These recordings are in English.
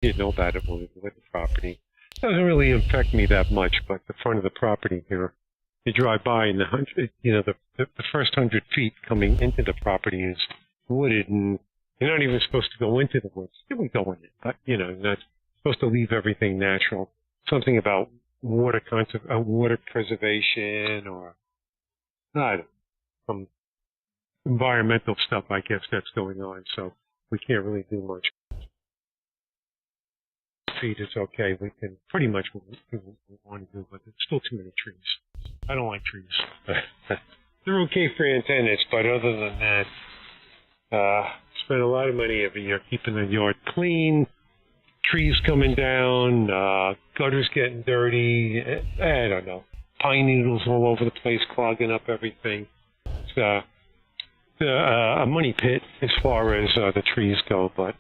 didn't know about it when we were with the property. It doesn't really affect me that much, but the front of the property here, you drive by and the first 100 feet coming into the property is wooded, and you're not even supposed to go into the woods. You can go in it, but you're not supposed to leave everything natural. Something about water preservation, or I don't know, some environmental stuff, I guess, that's going on. So we can't really do much. Feet is okay. We can pretty much what we want to do, but there's still too many trees. I don't like trees. They're okay for antennas, but other than that, spend a lot of money every year keeping the yard clean. Trees coming down, gutters getting dirty. I don't know. Pine needles all over the place, clogging up everything. It's a money pit as far as the trees go, but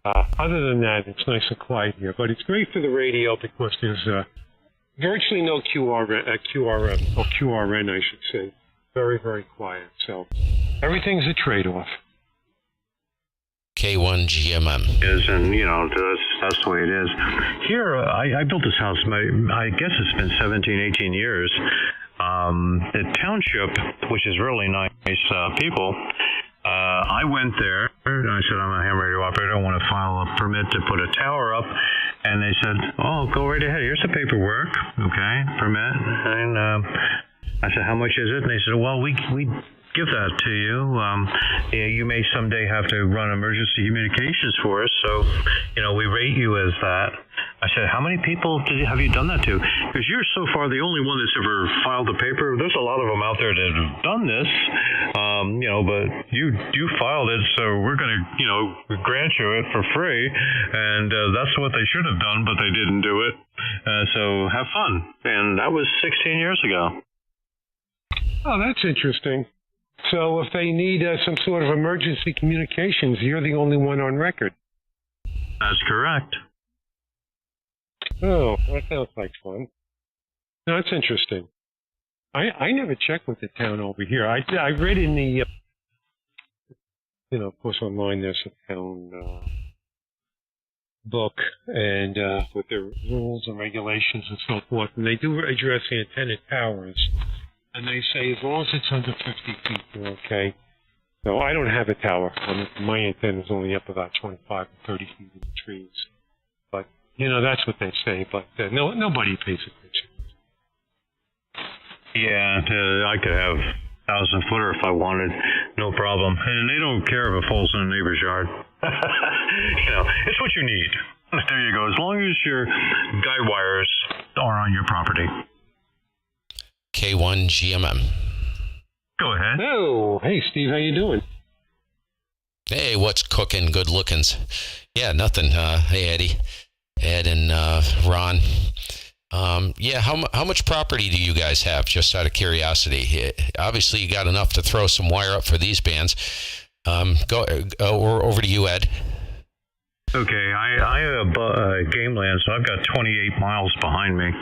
other than that, it's nice and quiet here. But it's great for the radio because there's virtually no QRM, or QRN, I should say. Very, very quiet. So everything's a trade-off. K1GMM. And, that's the way it is. Here, I built this house, I guess it's been 17, 18 years. The township, which is really nice people, I went there, and I said, I'm a ham radio operator, I want to file a permit to put a tower up. And they said, oh, go right ahead, here's the paperwork, okay, permit. And I said, how much is it? And they said, well, we give that to you. You may someday have to run emergency communications for us, so we rate you as that. I said, how many people have you done that to? Because you're so far the only one that's ever filed the paper. There's a lot of them out there that have done this, but you filed it, so we're going to grant you it for free, and that's what they should have done, but they didn't do it. So have fun. And that was 16 years ago. Oh, that's interesting. So if they need some sort of emergency communications, you're the only one on record. That's correct. Oh, that sounds like fun. No, that's interesting. I never checked with the town over here. I read in the, of course online there's a town book and with their rules and regulations and so forth, and they do address antenna towers. And they say as long as it's under 50 feet, you're okay. So I don't have a tower. My antenna is only up about 25 to 30 feet in the trees. But, that's what they say. But nobody pays attention. Yeah, I could have 1,000-footer if I wanted. No problem. And they don't care if it falls in a neighbor's yard. It's what you need. There you go. As long as your guide wires are on your property. K1GMM. Go ahead. Oh, hey, Steve, how you doing? Hey, what's cooking? Good lookings. Yeah, nothing. Hey, Eddie, Ed, and Ron. How much property do you guys have? Just out of curiosity. Obviously, you got enough to throw some wire up for these bands. Go over to you, Ed. Okay, I have game land, so I've got 28 miles behind me.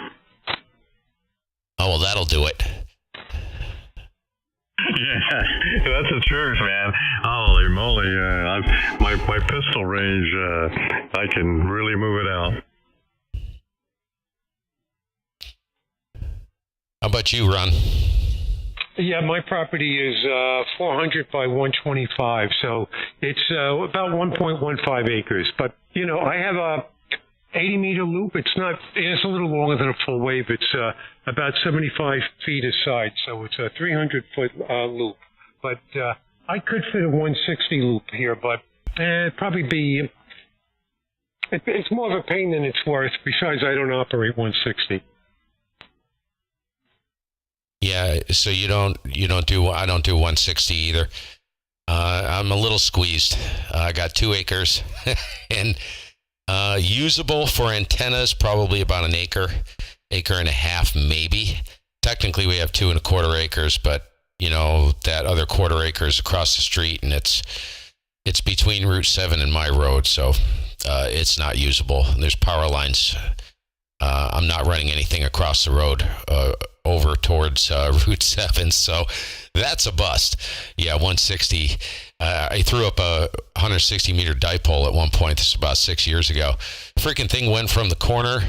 Oh, well, that'll do it. Yeah, that's the truth, man. Holy moly, my pistol range, I can really move it out. How about you, Ron? Yeah, my property is 400 by 125, so it's about 1.15 acres. But, I have a 80-meter loop. It's a little longer than a full wave. It's about 75 feet aside, so it's a 300-foot loop. But I could fit a 160 loop here, but it'd probably be... It's more of a pain than it's worth. Besides, I don't operate 160. Yeah, so I don't do 160 either. I'm a little squeezed. I got 2 acres and usable for antennas, probably about an acre and a half, maybe. Technically we have 2.25 acres, but that other quarter acre is across the street, and it's between Route 7 and my road, so it's not usable. There's power lines. I'm not running anything across the road over towards Route 7. So that's a bust. Yeah, 160. I threw up a 160 meter dipole at one point. This is about 6 years ago. Freaking thing went from the corner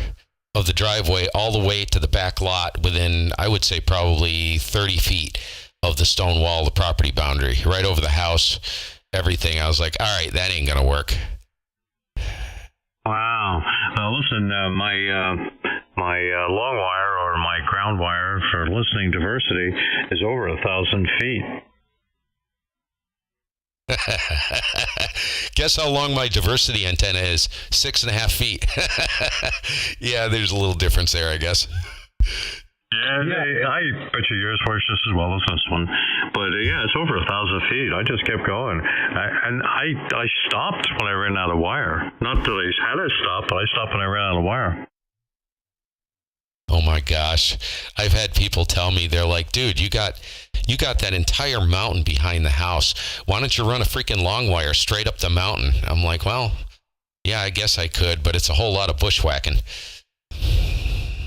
of the driveway all the way to the back lot within, I would say, probably 30 feet of the stone wall, the property boundary, right over the house, everything. I was like, all right, that ain't going to work. Wow. Listen, my long wire or my ground wire for listening diversity is over 1,000 feet. Guess how long my diversity antenna is? 6.5 feet. Yeah, there's a little difference there, I guess. Yeah, I bet you yours works just as well as this one. But yeah, it's over 1,000 feet. I just kept going. I stopped when I ran out of wire. Not that I had to stop, but I stopped when I ran out of wire. Oh my gosh. I've had people tell me, they're like, dude, you got that entire mountain behind the house. Why don't you run a freaking long wire straight up the mountain? I'm like, well, yeah, I guess I could, but it's a whole lot of bushwhacking.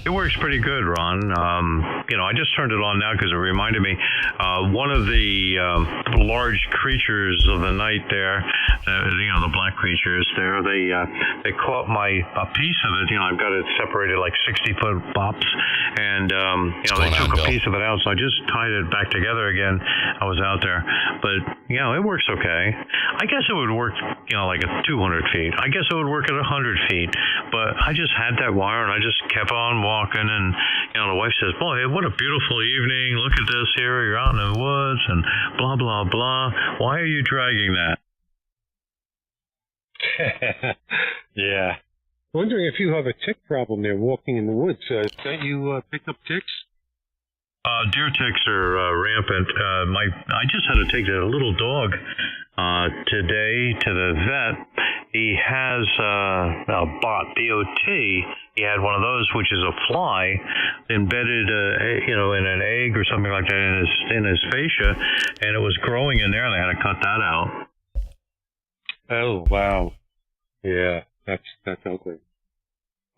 It works pretty good, Ron. I just turned it on now because it reminded me. One of the large creatures of the night there, the black creatures there, they caught a piece of it. I've got it separated like 60-foot bops, and they took a piece of it out, so I just tied it back together again. I was out there, but it works okay. I guess it would work, like at 200 feet. I guess it would work at 100 feet, but I just had that wire and I just kept on walking, and the wife says, boy, what a beautiful evening, look at this here, you're out in the woods and blah blah blah, why are you dragging that? Yeah, wondering if you have a tick problem there walking in the woods. Don't you pick up ticks? Deer ticks are rampant. I just had to take a little dog today to the vet. He has a bot, B-O-T. He had one of those, which is a fly embedded, in an egg or something like that in his fascia, and it was growing in there, and they had to cut that out. Oh wow, yeah, that's ugly.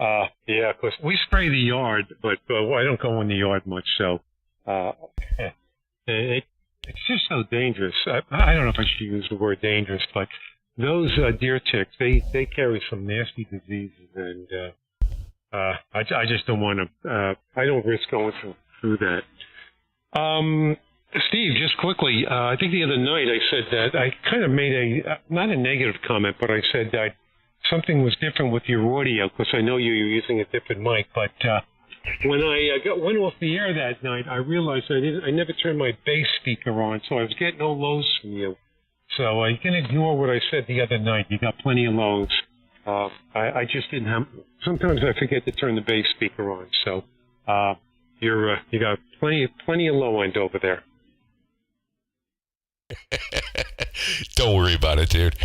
Yeah, of course we spray the yard, but I don't go in the yard much, so it's just so dangerous. I don't know if I should use the word dangerous, but those deer ticks, they carry some nasty diseases, and I just don't want to. I don't risk going through that. Steve, just quickly, I think the other night I said that I kind of made not a negative comment, but I said that something was different with your audio, because I know you're using a different mic, but when I went off the air that night, I realized I never turned my bass speaker on, so I was getting no lows from you. So you can ignore what I said the other night. You got plenty of lows. I just didn't have. Sometimes I forget to turn the bass speaker on. So you got plenty of low end over there. Don't worry about it, dude.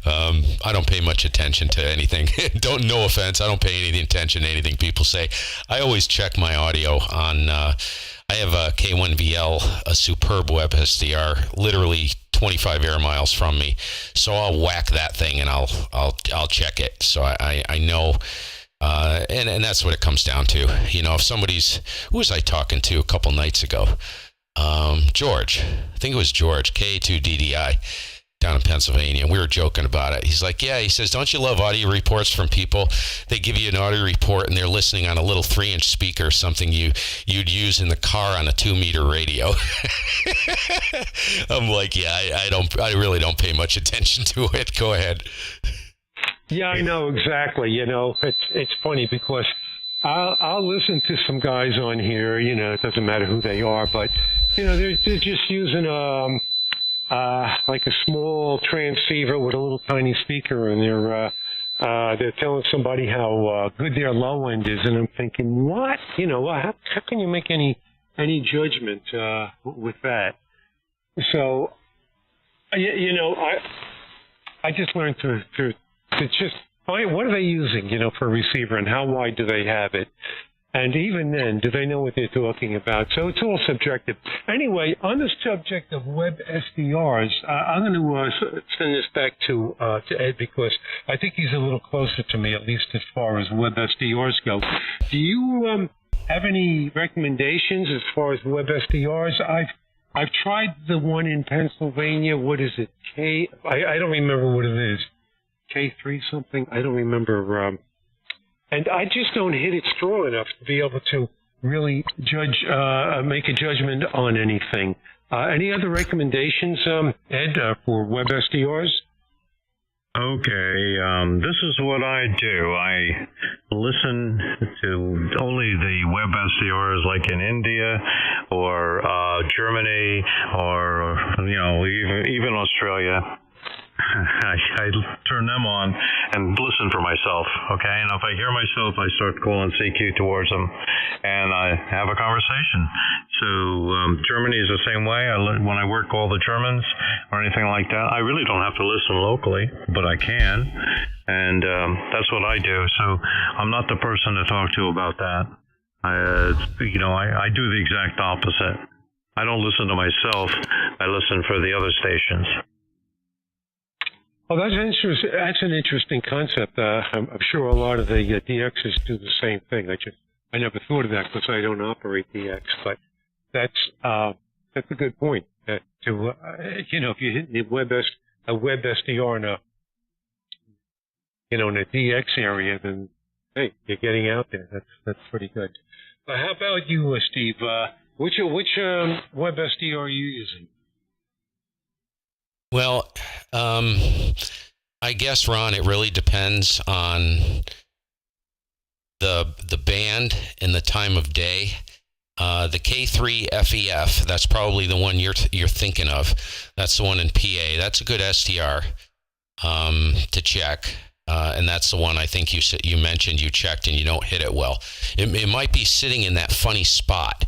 I don't pay much attention to anything. No offense. I don't pay any attention to anything people say. I always check my audio on. I have a K1VL, a superb web SDR, literally 25 air miles from me. So I'll whack that thing and I'll check it. So I know. And that's what it comes down to. If somebody's, who was I talking to a couple nights ago? George, I think it was George, K2DDI, down in Pennsylvania. We were joking about it. He's like, yeah, he says, don't you love audio reports from people? They give you an audio report and they're listening on a little 3-inch speaker, something you'd use in the car on a 2-meter radio. I'm like, yeah, I really don't pay much attention to it. Go ahead. Yeah, I know exactly. It's funny because I'll listen to some guys on here, it doesn't matter who they are, but, they're just using like a small transceiver with a little tiny speaker, and they're telling somebody how good their low end is, and I'm thinking, what? How can you make any judgment with that? So, I just learned to just find what are they using, for a receiver, and how wide do they have it? And even then, do they know what they're talking about? So it's all subjective. Anyway, on the subject of web SDRs, I'm going to send this back to Ed, because I think he's a little closer to me, at least as far as web SDRs go. Do you have any recommendations as far as web SDRs? I've tried the one in Pennsylvania. What is it? I don't remember what it is. K3 something. I don't remember. And I just don't hit it strong enough to be able to really make a judgment on anything. Any other recommendations, Ed, for web SDRs? Okay, this is what I do. I listen to only the web SDRs like in India or Germany or, even Australia. I turn them on and listen for myself, okay? And if I hear myself, I start calling CQ towards them, and I have a conversation. So Germany is the same way. When I work all the Germans or anything like that, I really don't have to listen locally, but I can, and that's what I do. So I'm not the person to talk to about that. I do the exact opposite. I don't listen to myself. I listen for the other stations. Oh, that's an interesting concept. I'm sure a lot of the DXs do the same thing. I never thought of that because I don't operate DX, but that's a good point. If you hit a web SDR in a DX area, then hey, you're getting out there. That's pretty good. But how about you, Steve? Which web SDR are you using? Well, I guess, Ron, it really depends on the band and the time of day. The K3 FEF, that's probably the one you're thinking of. That's the one in PA. That's a good SDR to check. And that's the one I think you mentioned you checked and you don't hit it well. It might be sitting in that funny spot.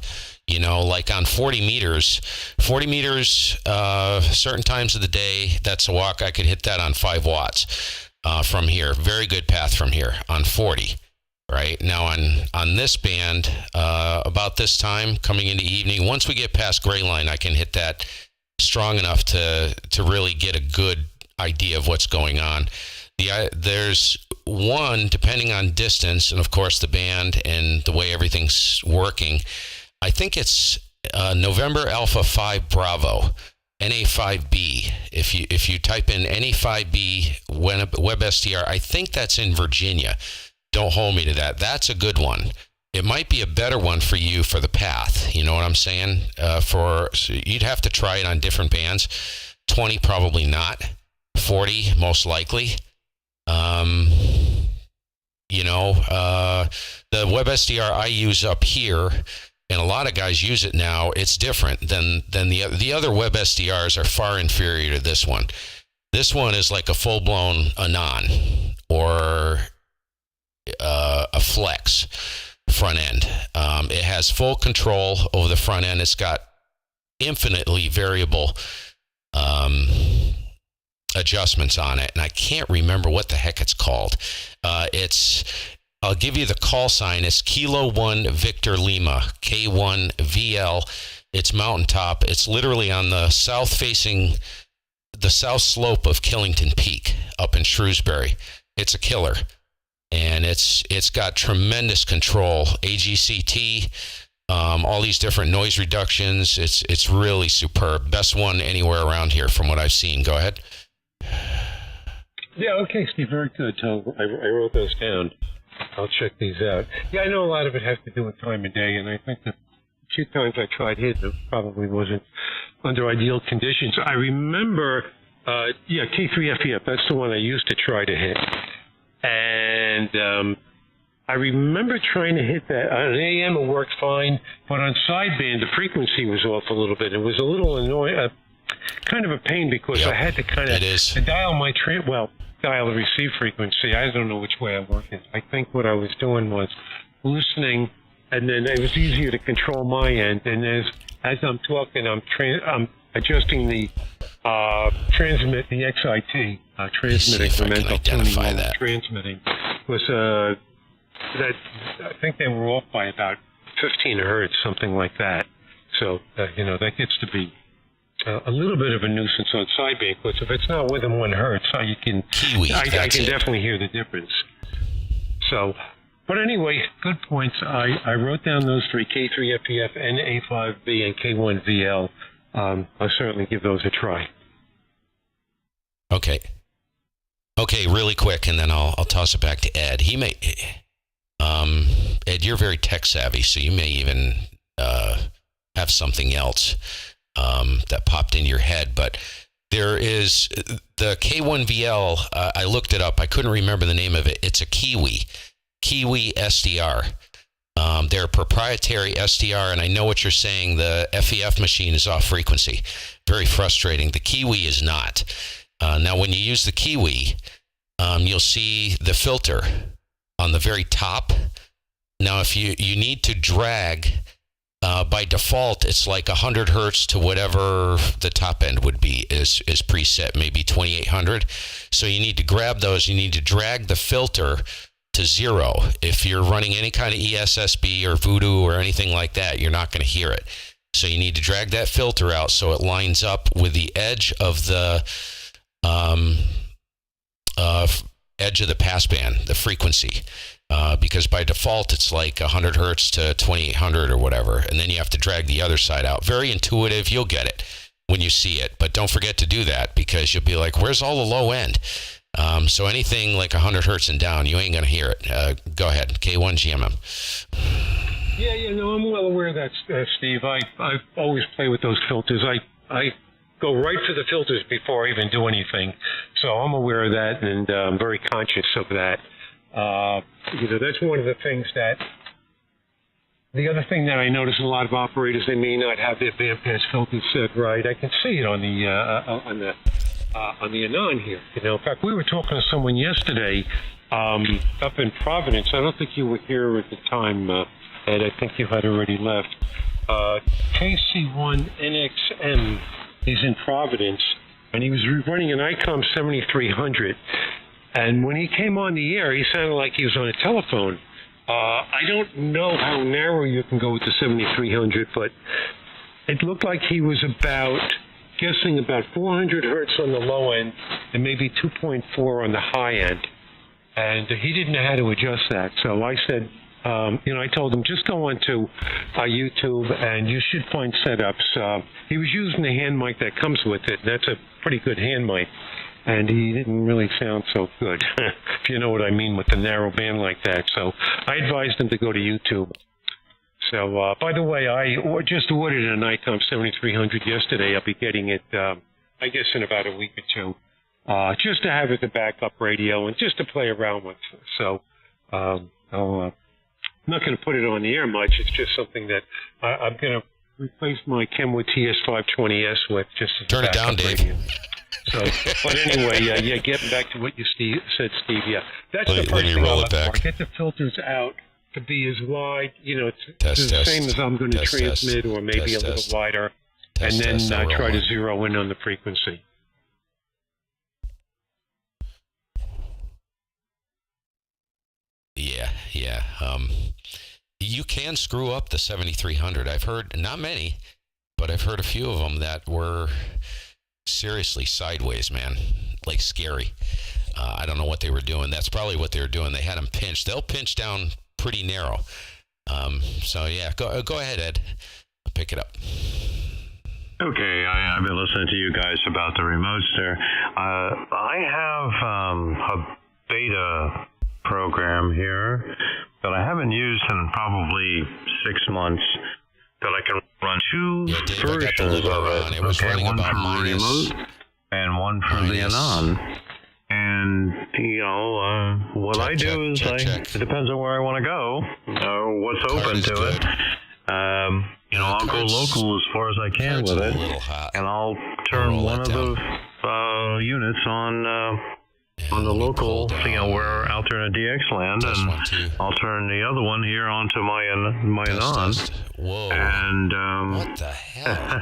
Like on 40 meters, certain times of the day, that's a walk. I could hit that on 5 watts from here. Very good path from here on 40, right? Now on this band, about this time, coming into evening, once we get past gray line, I can hit that strong enough to really get a good idea of what's going on. There's one, depending on distance, and of course the band and the way everything's working, I think it's November Alpha 5 Bravo, NA5B. If you type in NA5B Web SDR, I think that's in Virginia. Don't hold me to that. That's a good one. It might be a better one for you for the path. You know what I'm saying? So you'd have to try it on different bands. 20 probably not. 40 most likely. The Web SDR I use up here, and a lot of guys use it now, it's different than the other web SDRs are far inferior to this one. This one is like a full-blown Anon or a Flex front end. It has full control over the front end. It's got infinitely variable adjustments on it, and I can't remember what the heck it's called. I'll give you the call sign. It's Kilo 1 Victor Lima, K1 VL. It's mountaintop. It's literally on the south slope of Killington Peak up in Shrewsbury. It's a killer, and it's got tremendous control. AGCT, all these different noise reductions. It's really superb. Best one anywhere around here from what I've seen. Go ahead. Yeah, okay, Steve, very good. I wrote those down. I'll check these out. Yeah, I know a lot of it has to do with time of day, and I think the few times I tried hitting it probably wasn't under ideal conditions. I remember, K3 FEF, that's the one I used to try to hit. And I remember trying to hit that. On AM it worked fine, but on sideband the frequency was off a little bit. It was a little annoying, kind of a pain because I had to kind of dial my dial the receive frequency. I don't know which way I worked it. I think what I was doing was listening, and then it was easier to control my end. And as I'm talking, I'm adjusting the transmit, the XIT, transmit incremental tuning while transmitting. Was that I think they were off by about 15 hertz, something like that. So that gets to be a little bit of a nuisance on sideband, because if it's not within 1 hertz, I can definitely hear the difference. So, But anyway, good points. I wrote down those three, K3FPF, NA5B, and K1VL. I'll certainly give those a try. Okay. Okay, really quick, and then I'll toss it back to Ed. Ed, you're very tech savvy, so you may even have something else that popped in your head. But there is the K1VL. I looked it up. I couldn't remember the name of it. It's a Kiwi SDR. They're a proprietary SDR, and I know what you're saying. The FEF machine is off frequency. Very frustrating. The Kiwi is not. Now, when you use the Kiwi, you'll see the filter on the very top. Now, if you need to drag, by default, it's like 100 hertz to whatever the top end would be is preset, maybe 2800. So you need to grab those. You need to drag the filter to 0. If you're running any kind of ESSB or Voodoo or anything like that, you're not going to hear it. So you need to drag that filter out so it lines up with the edge of the passband, the frequency, because by default it's like 100 hertz to 2800 or whatever, and then you have to drag the other side out. Very intuitive. You'll get it when you see it, but don't forget to do that because you'll be like, where's all the low end? So anything like 100 hertz and down, you ain't going to hear it. Go ahead, K1 GMM. Yeah, no, I'm well aware of that, Steve. I always play with those filters. I go right for the filters before I even do anything. So I'm aware of that, and I'm very conscious of that. That's one of the things that. The other thing that I notice a lot of operators, they may not have their bandpass filters set right. I can see it on the Anon here. In fact, we were talking to someone yesterday up in Providence. I don't think you were here at the time, Ed. I think you had already left. KC1NXM is in Providence, and he was running an ICOM 7300. And when he came on the air, he sounded like he was on a telephone. I don't know how narrow you can go with the 7300, but it looked like he was guessing about 400 hertz on the low end and maybe 2.4 on the high end. And he didn't know how to adjust that. So I said, I told him, just go onto YouTube and you should find setups. He was using the hand mic that comes with it. That's a pretty good hand mic. And he didn't really sound so good, if you know what I mean, with the narrow band like that. So I advised him to go to YouTube. So, by the way, I just ordered an ICOM 7300 yesterday. I'll be getting it, I guess, in about a week or two, just to have it as a backup radio and just to play around with. So I'm not going to put it on the air much. It's just something that I'm going to replace my Kenwood TS520S with, just as Turn a it down, backup Dave. radio. So, but anyway, getting back to what you said, Steve, that's the first thing I'll look for. Get the filters out to be as wide, the same as I'm going to transmit, or maybe a little wider, and then try to zero in on the frequency. Yeah. You can screw up the 7300. I've heard, not many, but I've heard a few of them that were seriously sideways, man, like scary. I don't know what they were doing. That's probably what they were doing. They had them pinched. They'll pinch down pretty narrow. So yeah, go ahead, Ed. I'll pick it up. Okay, I've been listening to you guys about the remotes there. I have a beta program here that I haven't used in probably 6 months, that I can run two versions of it. Okay, one for remote and one for the Anon. And, what I do is it depends on where I want to go, what's open to it. I'll go local as far as I can with it, and I'll turn one of the units on the local, where alternate DX land, and I'll turn the other one here onto my Anon. Whoa. And what the hell?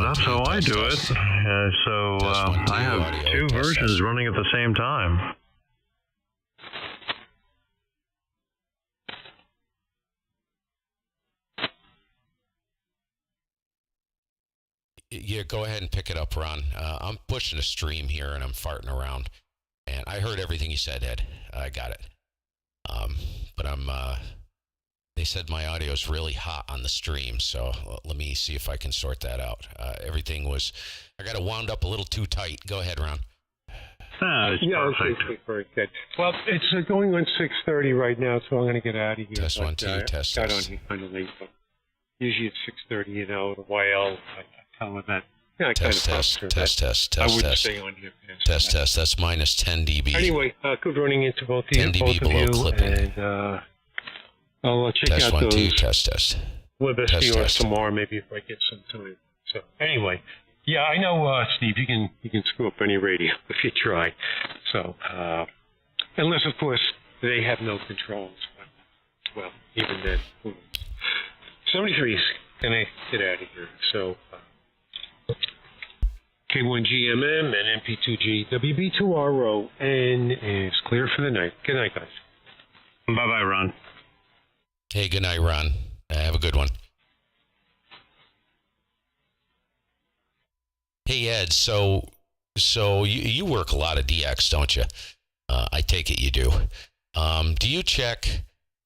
That's how I do it. So I have two versions running at the same time. Yeah, go ahead and pick it up, Ron. I'm pushing a stream here and I'm farting around. And I heard everything you said, Ed. I got it. But they said my audio is really hot on the stream, so let me see if I can sort that out. Everything was, I got it wound up a little too tight. Go ahead, Ron. It's perfect. Okay, very good. Well, it's going on 6:30 right now, so I'm going to get out of here. Test 1, 2, test. Got on here kind of late, but usually it's 6:30. The YL, I tell them that. Yeah, I test. I wouldn't stay on here past Test. that. That's minus 10 dB. Anyway, good running into both of you. 10 dB below clipping. And I'll check Test out 1, 2, those test. web SDRs tomorrow, maybe if I get some time. So anyway, yeah, I know, Steve, you can screw up any radio if you try. So unless of course they have no controls. Well, even then, who knows? 73 is gonna get out of here. So K1GMM and MP2G WB2RON is clear for the night. Good night, guys. Bye-bye, Ron. Hey, good night, Ron. Have a good one. Hey, Ed, so you work a lot of DX, don't you? I take it you do. Do you check?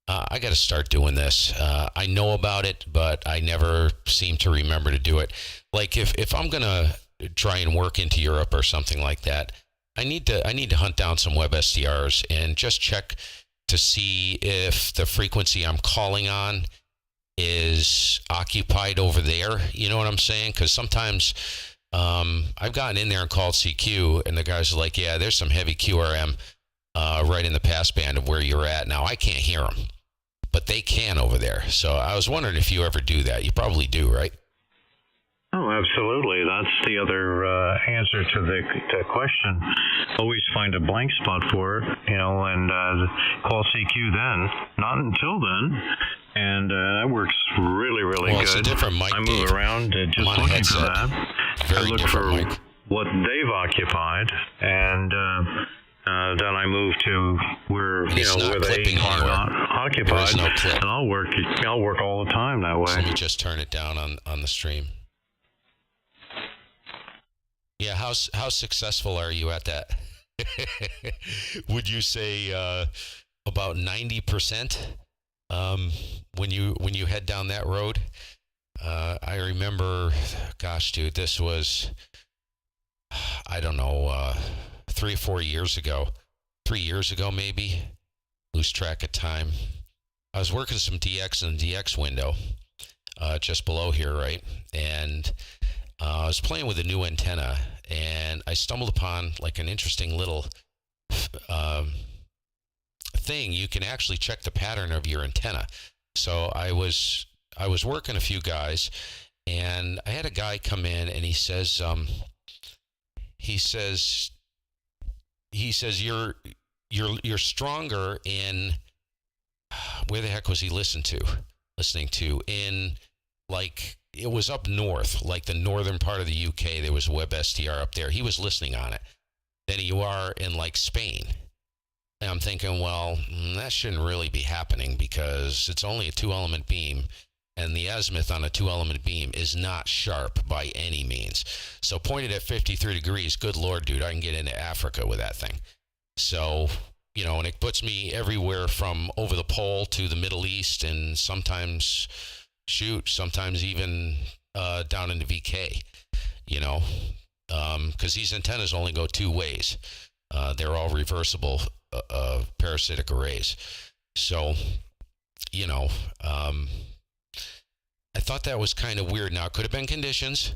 I got to start doing this. I know about it, but I never seem to remember to do it. Like if I'm going to try and work into Europe or something like that, I need to hunt down some web SDRs and just check to see if the frequency I'm calling on is occupied over there. You know what I'm saying? Because sometimes I've gotten in there and called CQ, and the guys are like, yeah, there's some heavy QRM right in the passband of where you're at. Now, I can't hear them, but they can over there. So I was wondering if you ever do that. You probably do, right? Oh, absolutely. That's the other answer to the question. Always find a blank spot for it, and call CQ then. Not until then. And that works really, really good. It's a different mic, I move Dave. Around just looking for that. Very I look for mic. what they've occupied, and then I move to where where they are not occupied. No clip. And I'll work all the time that way. So let me just turn it down on the stream. Yeah, how successful are you at that? Would you say about 90%? When you head down that road, I remember, gosh, dude, this was, I don't know, 3 or 4 years ago, 3 years ago maybe. Lose track of time. I was working some DX in the DX window, just below here, right? And I was playing with a new antenna, and I stumbled upon like an interesting little thing. You can actually check the pattern of your antenna. So I was working a few guys, and I had a guy come in, and he says you're stronger in, where the heck was he listening to in, like, it was up north, like the northern part of the UK. There was a web SDR up there. He was listening on it. Then you are in like Spain. And I'm thinking, well, that shouldn't really be happening because it's only a 2-element beam, and the azimuth on a 2-element beam is not sharp by any means. So pointed at 53 degrees, good Lord, dude, I can get into Africa with that thing. So, and it puts me everywhere from over the pole to the Middle East, and sometimes even down into VK, because these antennas only go 2 ways. They're all reversible parasitic arrays. So, I thought that was kind of weird. Now, it could have been conditions,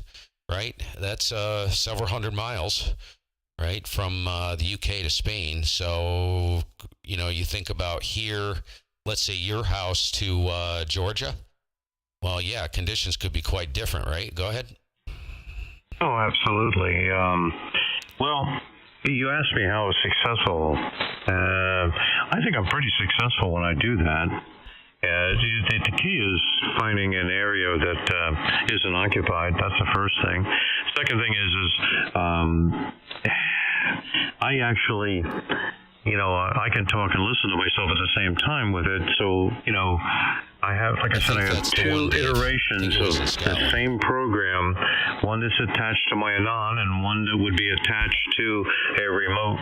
right? That's several hundred miles, right, from the UK to Spain. So, you think about here, let's say your house to Georgia. Well, yeah, conditions could be quite different, right? Go ahead. Oh, absolutely. Well, you asked me how I was successful. I think I'm pretty successful when I do that. The key is finding an area that isn't occupied. That's the first thing. Second thing is I actually I can talk and listen to myself at the same time with it. So, I have, like I said, I have two iterations of the same program, one that's attached to my Anon and one that would be attached to a remote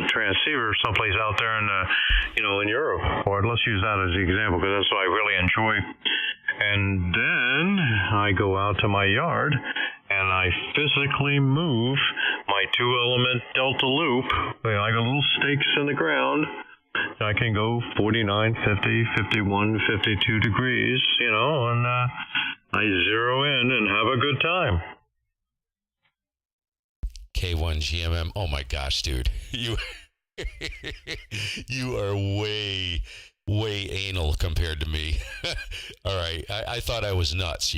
transceiver someplace out there in Europe. Or let's use that as the example, because that's what I really enjoy. And then I go out to my yard and I physically move my 2-element delta loop. I got little stakes in the ground. I can go 49, 50, 51, 52 degrees, and I zero in and have a good time. K1 GMM. Oh my gosh, dude. You are way anal compared to me. All right. I thought I was nuts,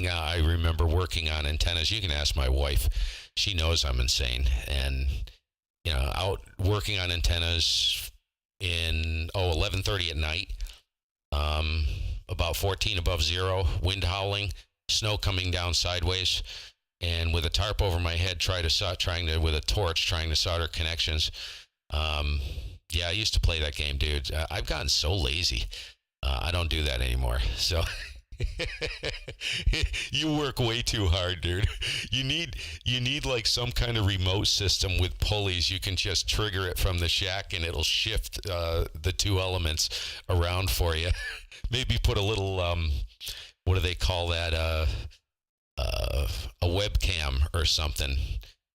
I remember working on antennas. You can ask my wife. She knows I'm insane. And, out working on antennas in, 11:30 at night, about 14 above zero, wind howling, snow coming down sideways, and with a tarp over my head, with a torch, trying to solder connections. Yeah, I used to play that game, dude. I've gotten so lazy. I don't do that anymore. So you work way too hard, dude. You need like some kind of remote system with pulleys. You can just trigger it from the shack and it'll shift the 2 elements around for you. Maybe put a little what do they call that? A webcam or something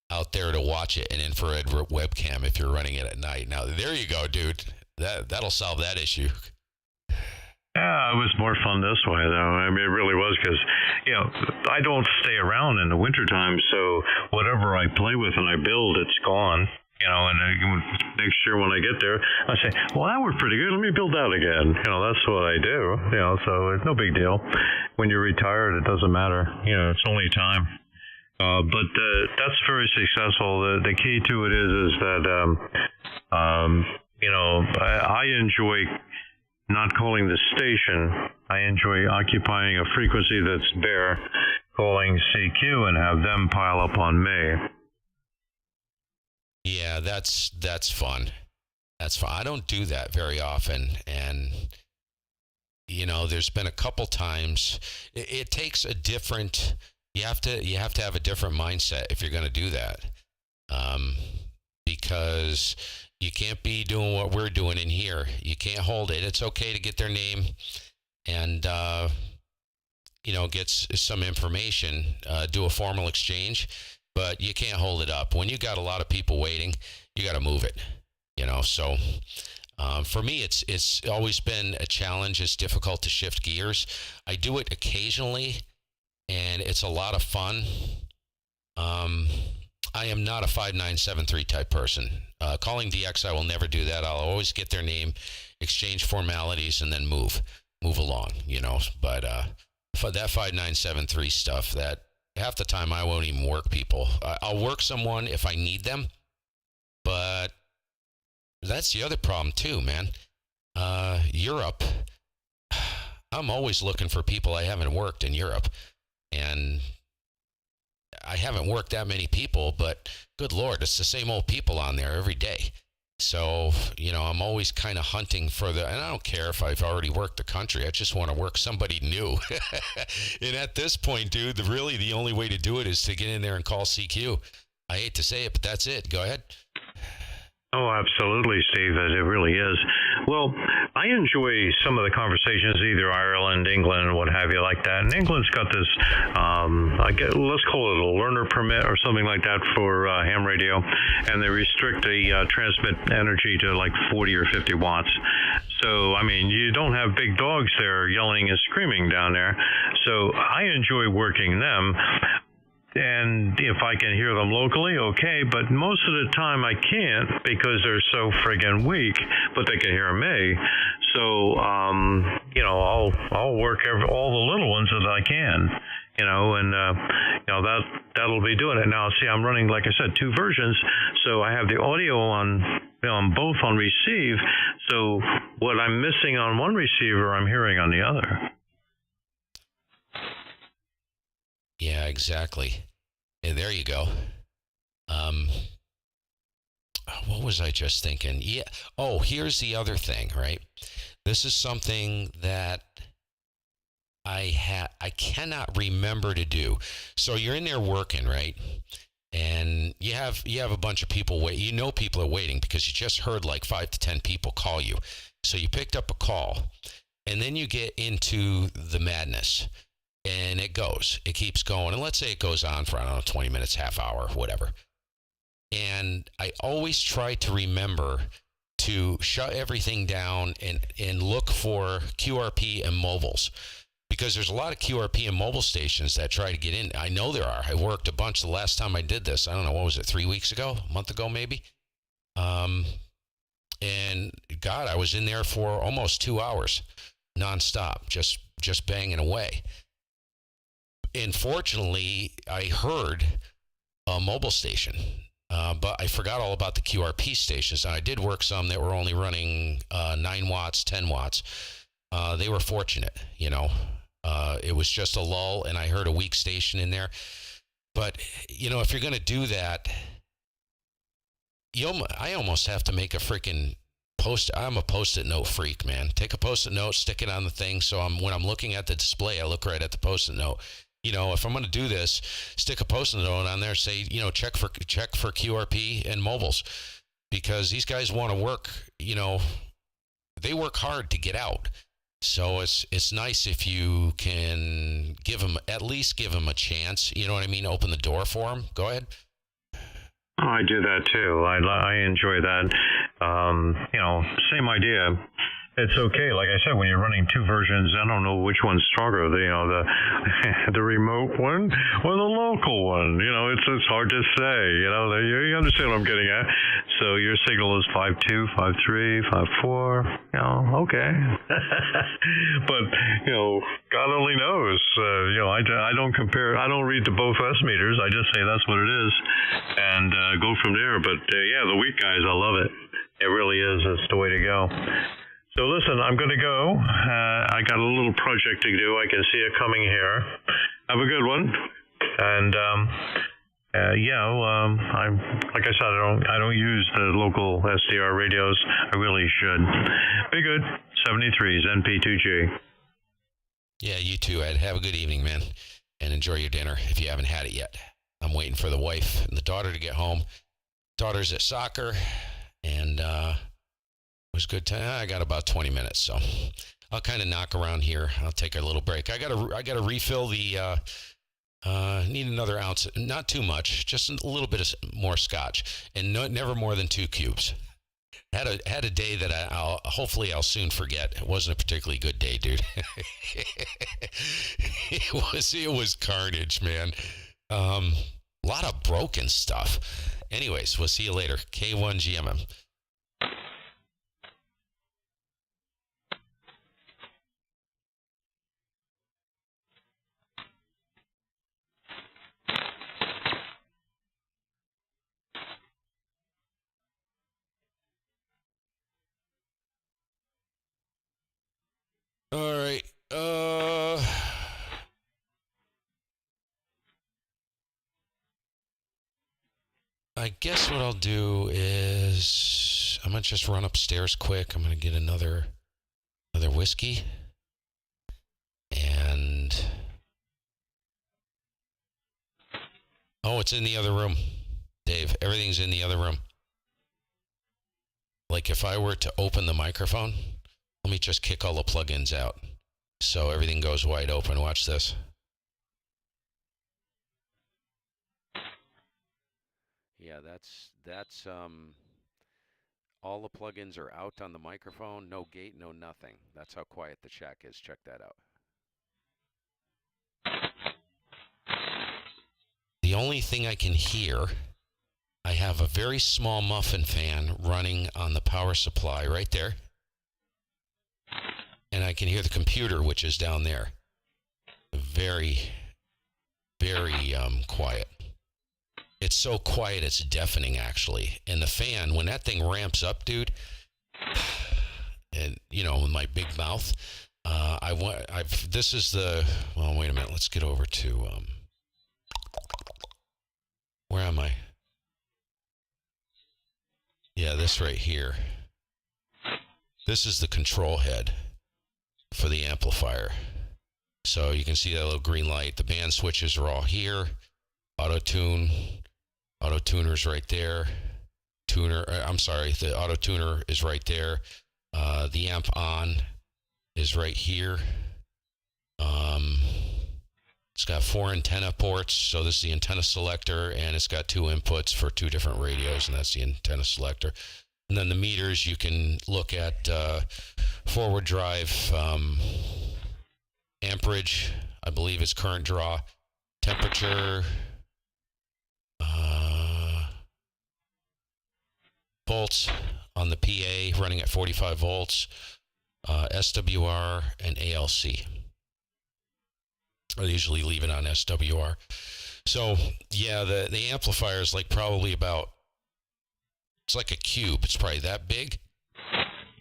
out there to watch it, an infrared webcam if you're running it at night. Now there you go, dude. That'll solve that issue. Yeah, it was more fun this way, though. I mean, it really was, because, I don't stay around in the wintertime, so whatever I play with and I build, it's gone. And next year when I get there, I say, well, that worked pretty good. Let me build that again. That's what I do. So it's no big deal. When you're retired, it doesn't matter. It's only time. But that's very successful. The key to it is that, I enjoy not calling the station. I enjoy occupying a frequency that's bare, calling CQ, and have them pile up on me. Yeah, that's fun. That's fun. I don't do that very often, and there's been a couple times. It takes a different. You have to have a different mindset if you're going to do that, because you can't be doing what we're doing in here. You can't hold it. It's okay to get their name and, get some information, do a formal exchange, but you can't hold it up. When you got a lot of people waiting, you got to move it, So for me, it's always been a challenge. It's difficult to shift gears. I do it occasionally, and it's a lot of fun. I am not a 5973 type person. Calling DX, I will never do that. I'll always get their name, exchange formalities, and then move along, But for that 5973 stuff, that half the time I won't even work people. I'll work someone if I need them, but that's the other problem too, man. Europe, I'm always looking for people I haven't worked in Europe, and I haven't worked that many people, but good Lord, it's the same old people on there every day. So, I'm always kind of hunting for and I don't care if I've already worked the country. I just want to work somebody new. And at this point, dude, the only way to do it is to get in there and call CQ. I hate to say it, but that's it. Go ahead. Oh, absolutely, Steve. It really is. Well, I enjoy some of the conversations, either Ireland, England, what have you, like that. And England's got this, let's call it a learner permit or something like that for ham radio, and they restrict the transmit energy to like 40 or 50 watts. So, I mean, you don't have big dogs there yelling and screaming down there. So I enjoy working them. And if I can hear them locally, okay, but most of the time I can't because they're so friggin' weak, but they can hear me. So, I'll work all the little ones that I can, and, that'll be doing it. Now, see, I'm running, like I said, 2 versions, so I have the audio on both on receive, so what I'm missing on one receiver, I'm hearing on the other. Yeah, exactly. Yeah, there you go. what was I just thinking? Yeah. Oh, here's the other thing, right? This is something that I cannot remember to do. So you're in there working, right? And you have a bunch of people wait. You know people are waiting because you just heard like 5 to 10 people call you. So you picked up a call, and then you get into the madness, and it keeps going. And let's say it goes on for, I don't know, 20 minutes, half hour, whatever. And I always try to remember to shut everything down and look for QRP and mobiles, because there's a lot of QRP and mobile stations that try to get in. I know there are. I worked a bunch the last time I did this. I don't know, what was it, 3 weeks ago, a month ago maybe? And God, I was in there for almost 2 hours nonstop, just banging away. And fortunately, I heard a mobile station, but I forgot all about the QRP stations. And I did work some that were only running 9 watts, 10 watts. They were fortunate, you know. It was just a lull, and I heard a weak station in there. But, you know, if you're going to do that, I almost have to make a freaking I'm a Post-it note freak, man. Take a Post-it note, stick it on the thing, so when I'm looking at the display, I look right at the Post-it note. You know, if I'm going to do this, stick a Post-it note on there, say, you know, check for QRP and mobiles, because these guys want to work, you know, they work hard to get out. So it's nice if you can at least give them a chance. You know what I mean? Open the door for them. Go ahead. Oh, I do that too. I enjoy that. You know, same idea. It's okay. Like I said, when you're running 2 versions, I don't know which one's stronger. The remote one or the local one. You know, it's hard to say. You know, you understand what I'm getting at. So your signal is 5.2, 5.3, 5.4. You know, okay. But you know, God only knows. You know, I don't compare. I don't read the both S meters. I just say that's what it is, and go from there. But yeah, the weak guys, I love it. It really is. It's the way to go. So listen, I'm going to go. I got a little project to do. I can see it coming here. Have a good one. And I'm like I said, I don't use the local SDR radios. I really should. Be good. 73s NP2G. Yeah, you too, Ed. Have a good evening, man, and enjoy your dinner if you haven't had it yet. I'm waiting for the wife and the daughter to get home. Daughter's at soccer, and it was good time. I got about 20 minutes, so I'll kind of knock around here. I'll take a little break. I gotta refill the. Need another ounce, not too much, just a little bit more scotch, and never more than 2 cubes. Had a day that hopefully I'll soon forget. It wasn't a particularly good day, dude. It was carnage, man. A lot of broken stuff. Anyways, we'll see you later. K1GMM. All right. I guess what I'll do is I'm gonna just run upstairs quick. I'm gonna get another whiskey, and it's in the other room, Dave. Everything's in the other room. Like if I were to open the microphone, let me just kick all the plugins out so everything goes wide open. Watch this. Yeah, that's all the plugins are out on the microphone. No gate, no nothing. That's how quiet the shack is. Check that out. The only thing I can hear, I have a very small muffin fan running on the power supply right there. And I can hear the computer, which is down there. Very, very quiet. It's so quiet, it's deafening, actually. And the fan, when that thing ramps up, dude, and, you know, with my big mouth, this is the, well, wait a minute. Let's get over to, where am I? Yeah, this right here. This is the control head for the amplifier. So you can see that little green light. The band switches are all here. Auto-tuner's right there. The auto-tuner is right there. The amp on is right here. It's got 4 antenna ports, so this is the antenna selector, and it's got 2 inputs for 2 different radios, and that's the antenna selector. And then the meters, you can look at forward drive amperage, I believe it's current draw, temperature, volts on the PA running at 45 volts, SWR, and ALC. I usually leave it on SWR. So, yeah, the amplifier is like probably about, it's like a cube. It's probably that big.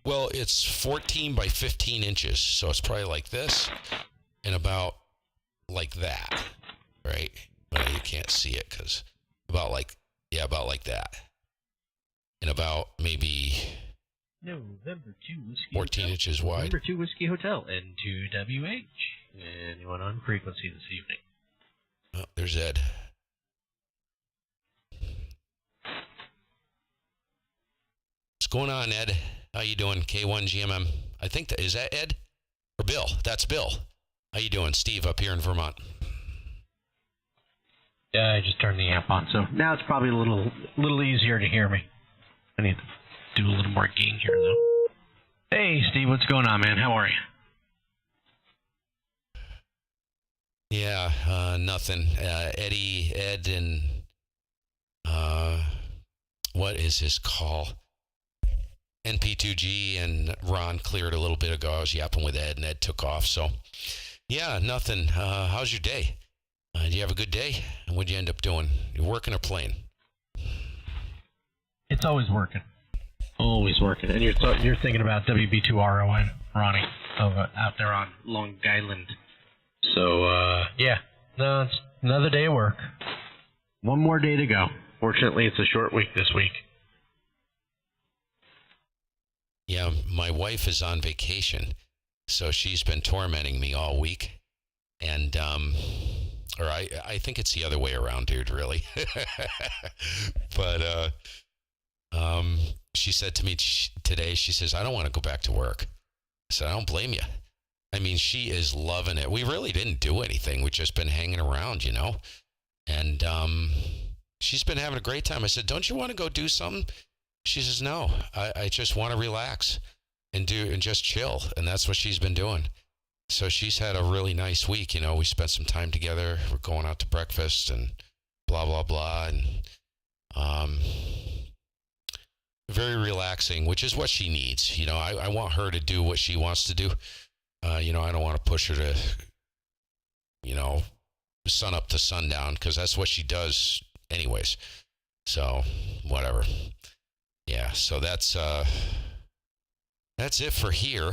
Well, it's 14 by 15 inches. So it's probably like this and about like that, right? Well, you can't see it because about like that. And about maybe November 2 Whiskey 14 Hotel. inches wide. November 2 Whiskey Hotel and 2WH. Anyone on frequency this evening? Oh, there's Ed. What's going on, Ed? How you doing? K1 GMM. I think is that Ed or Bill? That's Bill. How you doing, Steve? Up here in Vermont. Yeah, I just turned the amp on, so now it's probably a little easier to hear me. I need to do a little more gain here, though. Hey, Steve, what's going on, man? How are you? Yeah, nothing. Ed, and what is his call? NP2G and Ron cleared a little bit ago. I was yapping with Ed, and Ed took off. So, yeah, nothing. How's your day? Did you have a good day? And what'd you end up doing? You working or playing? It's always working. Always working. And you're thinking about WB2RO and Ronnie out there on Long Island. So, yeah. No, it's another day of work. One more day to go. Fortunately, it's a short week this week. Yeah, my wife is on vacation, so she's been tormenting me all week. And, or I think it's the other way around, dude, really. But, she said to me today, she says, I don't want to go back to work. I said, I don't blame you. I mean, she is loving it. We really didn't do anything. We've just been hanging around, you know? And she's been having a great time. I said, don't you want to go do something? She says, no, I just want to relax and just chill. And that's what she's been doing. So she's had a really nice week. You know, we spent some time together. We're going out to breakfast and blah, blah, blah. And very relaxing, which is what she needs. You know, I want her to do what she wants to do. You know, I don't want to push her to, you know, sun up to sundown, because that's what she does anyways. So, whatever. Yeah, so that's it for here.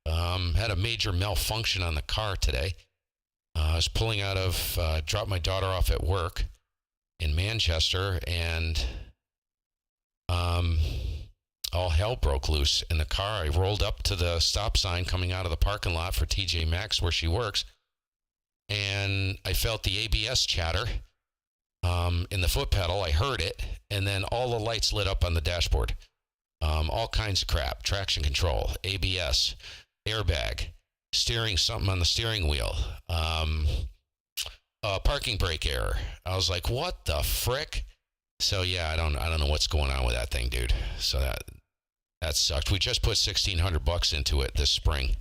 Had a major malfunction on the car today. I was pulling out of, dropped my daughter off at work in Manchester, and all hell broke loose in the car. I rolled up to the stop sign coming out of the parking lot for TJ Maxx where she works, and I felt the ABS chatter in the foot pedal. I heard it, and then all the lights lit up on the dashboard. All kinds of crap: traction control, ABS, airbag, something on the steering wheel, parking brake error. I was like, what the frick? So yeah, I don't know what's going on with that thing, dude. So that sucked. We just put $1,600 into it this spring.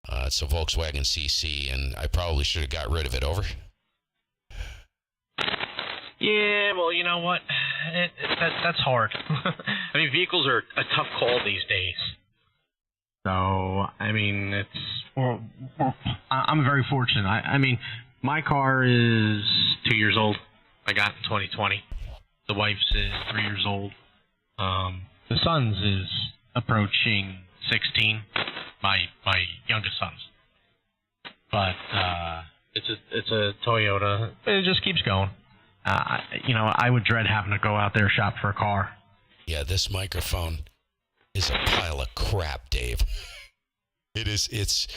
It's a Volkswagen CC, and I probably should have got rid of it. Over. Yeah, well, you know what? That's hard. I mean, vehicles are a tough call these days. So, I mean, I'm very fortunate. I mean, my car is 2 years old. I got it in 2020. The wife's is 3 years old. The son's is approaching 16. My youngest son's. But it's a Toyota. It just keeps going. You know, I would dread having to go out there shop for a car. Yeah, this microphone is a pile of crap, Dave. It is. It's.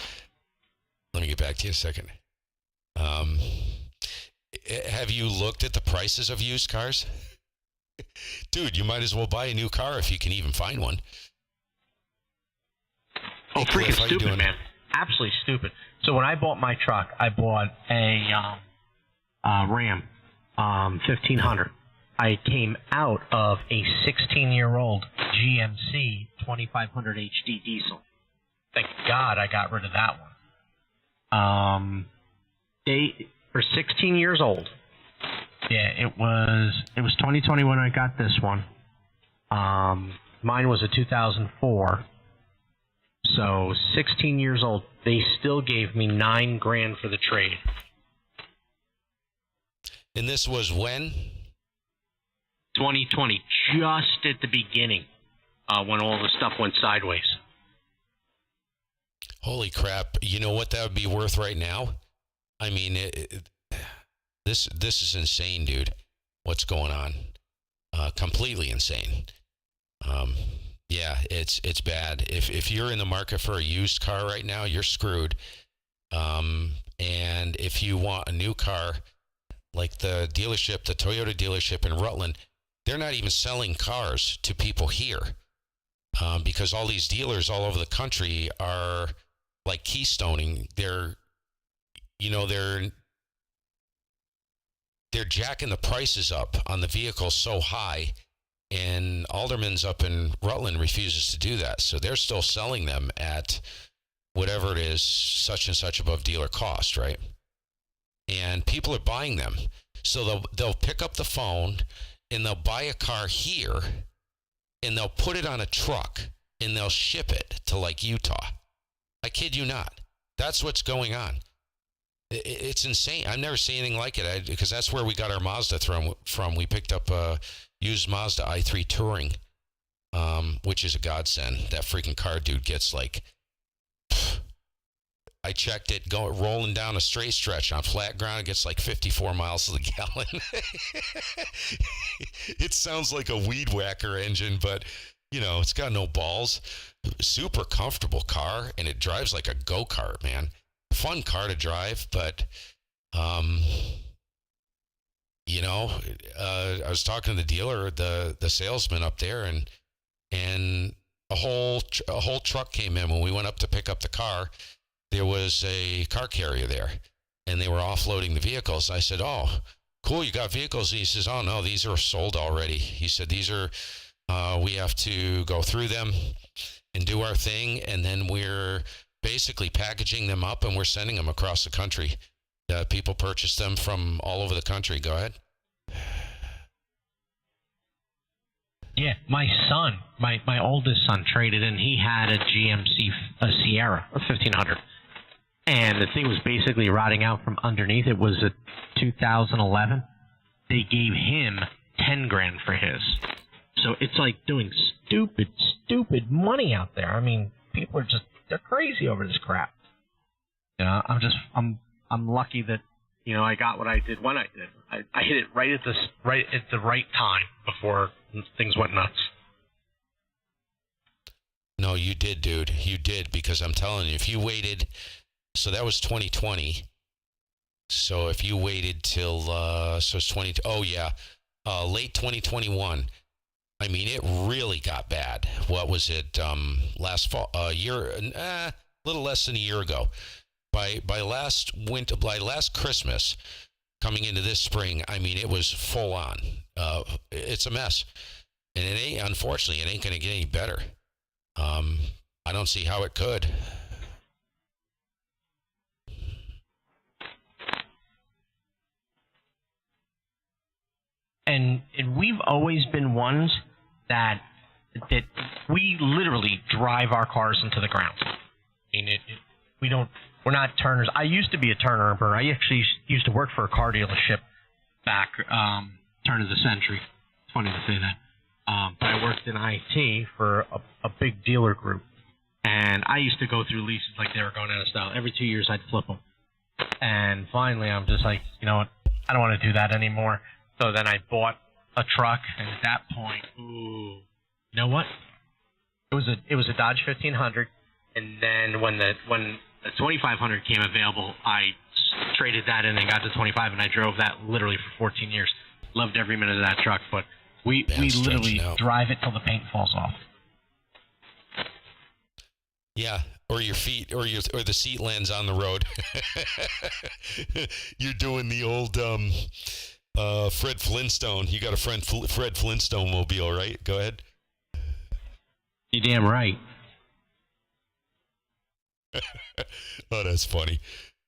Let me get back to you in a second. Have you looked at the prices of used cars? Dude, you might as well buy a new car if you can even find one. Oh, freaking stupid, man. Absolutely stupid. So when I bought my truck, I bought a Ram 1500. I came out of a 16-year-old GMC 2500 HD diesel. Thank God I got rid of that one. They were 16 years old. Yeah, it was 2020 when I got this one. Mine was a 2004. So 16 years old. They still gave me $9,000 for the trade. And this was when? 2020, just at the beginning, when all the stuff went sideways. Holy crap! You know what that would be worth right now? I mean, this is insane, dude. What's going on? Completely insane. Yeah, it's bad. If you're in the market for a used car right now, you're screwed. And if you want a new car, like the dealership, the Toyota dealership in Rutland, they're not even selling cars to people here, because all these dealers all over the country are like keystoning. They're jacking the prices up on the vehicles so high, and Alderman's up in Rutland refuses to do that. So they're still selling them at whatever it is, such and such above dealer cost, right? And people are buying them. So they'll pick up the phone and they'll buy a car here and they'll put it on a truck and they'll ship it to like Utah. I kid you not. That's what's going on. It's insane. I've never seen anything like it, because that's where we got our Mazda from. We picked up a used Mazda i3 Touring, which is a godsend. That freaking car, dude, gets like, I checked it, rolling down a straight stretch on flat ground, it gets like 54 miles to the gallon. It sounds like a weed whacker engine, but, it's got no balls. Super comfortable car, and it drives like a go-kart, man. Fun car to drive, but, I was talking to the dealer, the salesman up there, and a whole truck came in when we went up to pick up the car. There was a car carrier there, and they were offloading the vehicles. I said, "Oh, cool, you got vehicles?" And he says, "Oh, no, these are sold already." He said, "These are, we have to go through them and do our thing, and then we're basically packaging them up, and we're sending them across the country. People purchase them from all over the country." Go ahead. Yeah, my son, my oldest son traded in. He had a GMC Sierra, a 1500. And the thing was basically rotting out from underneath. It was a 2011. They gave him $10,000 for his. So it's like doing stupid money out there. I mean, people are they're crazy over this crap. I'm lucky that, I got what I did when I did. I hit it right at the right time before things went nuts. No, you did, dude. You did, because I'm telling you, if you waited, so that was 2020. So if you waited till, so it's late 2021. I mean, it really got bad. What was it? Last fall, a little less than a year ago. By last Christmas, coming into this spring, I mean, it was full on. It's a mess, and unfortunately, it ain't going to get any better. I don't see how it could. And we've always been ones that we literally drive our cars into the ground. I mean, we're not turners. I used to be a turner and burner. I actually used to work for a car dealership back turn of the century. It's funny to say that. But I worked in IT for a big dealer group. And I used to go through leases like they were going out of style. Every 2 years I'd flip them. And finally I'm just like, you know what? I don't want to do that anymore. So then I bought a truck, and at that point, You know what? It was a Dodge 1500, and then when the 2500 came available, I traded that in and got the 25, and I drove that literally for 14 years. Loved every minute of that truck, but we literally drive it till the paint falls off. Yeah, or your feet, or the seat lands on the road. You're doing the old Fred Flintstone. You got a Fred Flintstone mobile, right? Go ahead. You're damn right. Oh, that's funny.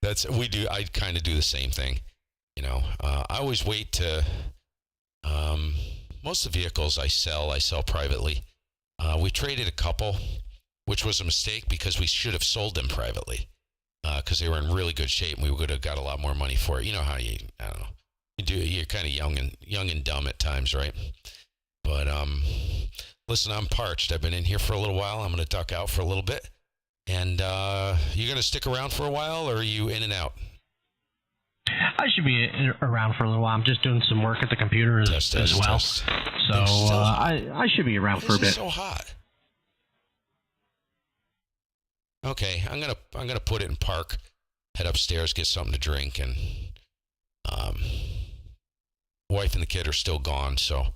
I kind of do the same thing. You know, I always wait to. Most of the vehicles I sell privately. We traded a couple, which was a mistake because we should have sold them privately because they were in really good shape and we would have got a lot more money for it. You know how I don't know. You're kind of young and dumb at times, right? But listen, I'm parched. I've been in here for a little while. I'm going to duck out for a little bit. And you going to stick around for a while, or are you in and out? I should be around for a little while. I'm just doing some work at the computer as well. So I should be around for a bit. It's so hot. Okay, I'm gonna put it in park. Head upstairs, get something to drink, and wife and the kid are still gone, so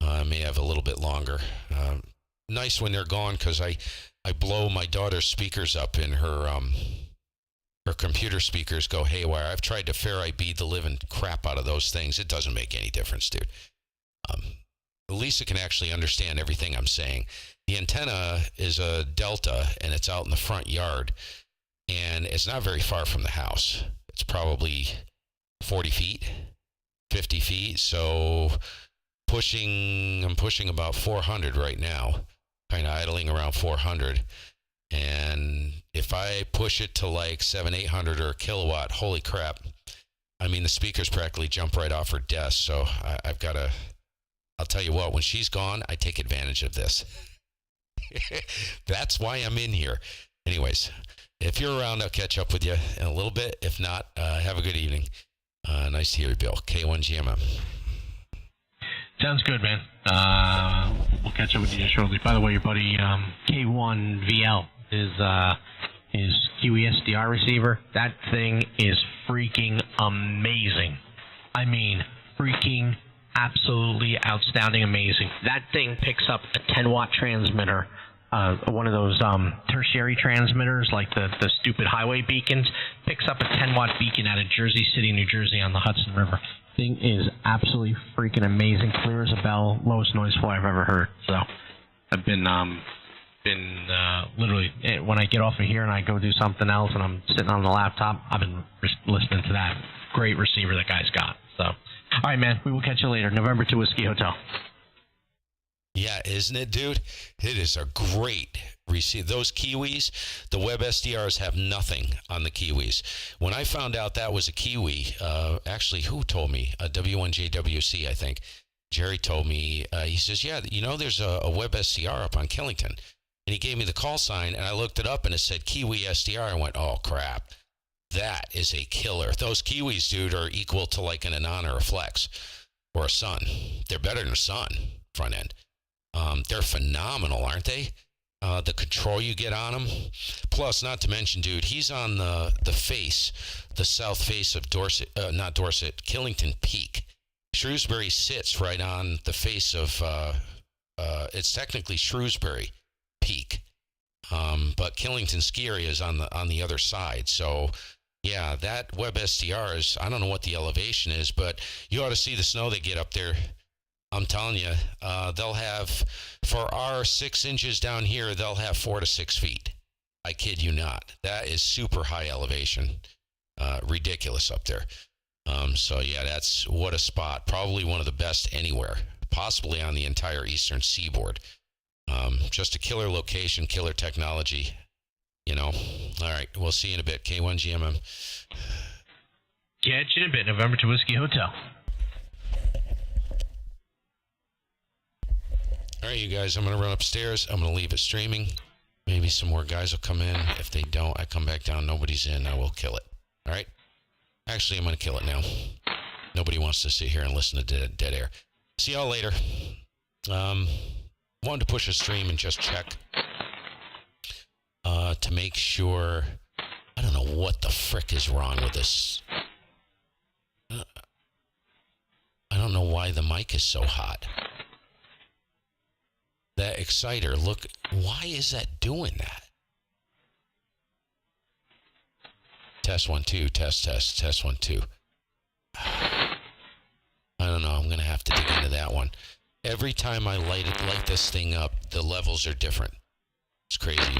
I may have a little bit longer. Nice when they're gone because I blow my daughter's speakers up in her computer speakers go haywire. I've tried to Faraday bead the living crap out of those things. It doesn't make any difference, dude. Lisa can actually understand everything I'm saying. The antenna is a Delta, and it's out in the front yard, and it's not very far from the house. It's probably 40 feet, 50 feet, so I'm pushing about 400 right now, kind of idling around 400. And if I push it to like 700-800 or a kilowatt, holy crap. I mean, the speakers practically jump right off her desk. So I'll tell you what, when she's gone, I take advantage of this. That's why I'm in here. Anyways, if you're around, I'll catch up with you in a little bit. If not, have a good evening. Nice to hear you, Bill. K1GMM. Sounds good, man. We'll catch up with you shortly. By the way, your buddy K1VL is Kiwi SDR receiver. That thing is freaking amazing. I mean, freaking absolutely outstanding amazing. That thing picks up a 10-watt transmitter, one of those tertiary transmitters like the stupid highway beacons, picks up a 10-watt beacon out of Jersey City, New Jersey on the Hudson River. Thing is absolutely freaking amazing, clear as a bell, lowest noise floor I've ever heard. So I've been literally, when I get off of here and I go do something else and I'm sitting on the laptop, I've been listening to that. Great receiver that guy's got. So, all right, man, we will catch you later. November 2 Whiskey Hotel. Yeah, isn't it, dude? It is a great receiver. Those Kiwis, the web SDRs have nothing on the Kiwis. When I found out that was a Kiwi, actually, who told me? A W1JWC, I think. Jerry told me, he says, yeah, you know, there's a web SDR up on Killington. And he gave me the call sign, and I looked it up, and it said Kiwi SDR. I went, oh, crap. That is a killer. Those Kiwis, dude, are equal to like an Anon or a Flex or a Sun. They're better than a Sun front end. They're phenomenal, aren't they? The control you get on them. Plus, not to mention, dude, he's on the south face of Killington Peak. Shrewsbury sits right on the face of, it's technically Shrewsbury Peak. But Killington ski area is on the other side. So, yeah, that web SDR is, I don't know what the elevation is, but you ought to see the snow they get up there. I'm telling you, they'll have, for our 6 inches down here, they'll have 4 to 6 feet. I kid you not. That is super high elevation. Ridiculous up there. So, yeah, that's what a spot. Probably one of the best anywhere, possibly on the entire eastern seaboard. Just a killer location, killer technology, you know. All right, we'll see you in a bit. K1GMM. Catch you in a bit. November 2 Whiskey Hotel. All right, you guys, I'm going to run upstairs. I'm going to leave it streaming. Maybe some more guys will come in. If they don't, I come back down. Nobody's in. I will kill it. All right? Actually, I'm going to kill it now. Nobody wants to sit here and listen to dead air. See y'all later. wanted to push a stream and just check to make sure. I don't know what the frick is wrong with this. I don't know why the mic is so hot. That exciter, look, why is that doing that? Test 1 2, test 1 2. I don't know. I'm going to have to dig into that one. Every time I light this thing up, the levels are different. It's crazy.